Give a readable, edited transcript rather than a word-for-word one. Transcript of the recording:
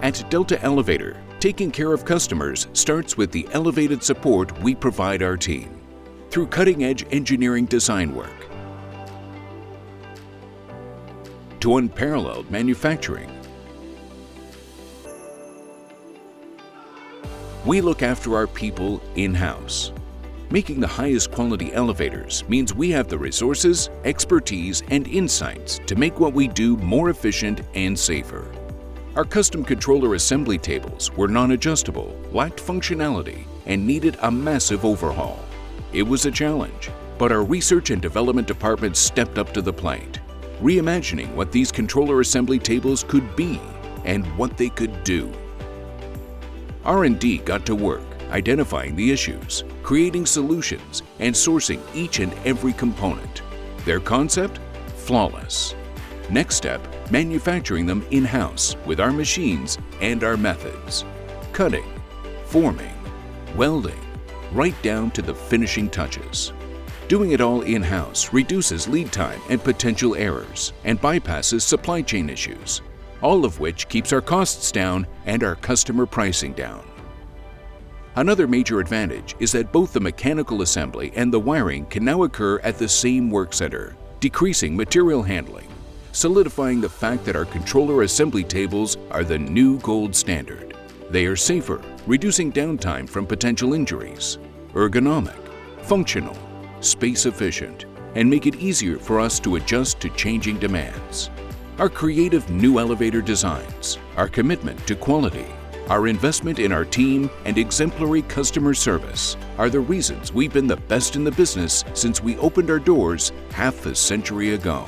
At Delta Elevator, taking care of customers starts with the elevated support we provide our team through cutting-edge engineering design work to unparalleled manufacturing. We look after our people in-house. Making the highest quality elevators means we have the resources, expertise, and insights to make what we do more efficient and safer. Our custom controller assembly tables were non-adjustable, lacked functionality, and needed a massive overhaul. It was a challenge, but our research and development department stepped up to the plate, reimagining what these controller assembly tables could be and what they could do. R&D got to work identifying the issues, creating solutions, and sourcing each and every component. Their concept? Flawless. Next step, manufacturing them in-house with our machines and our methods. Cutting, forming, welding, right down to the finishing touches. Doing it all in-house reduces lead time and potential errors and bypasses supply chain issues, all of which keeps our costs down and our customer pricing down. Another major advantage is that both the mechanical assembly and the wiring can now occur at the same work center, decreasing material handling, solidifying the fact that our controller assembly tables are the new gold standard. They are safer, reducing downtime from potential injuries, ergonomic, functional, space efficient, and make it easier for us to adjust to changing demands. Our creative new elevator designs, our commitment to quality, our investment in our team, and exemplary customer service are the reasons we've been the best in the business since we opened our doors half a century ago.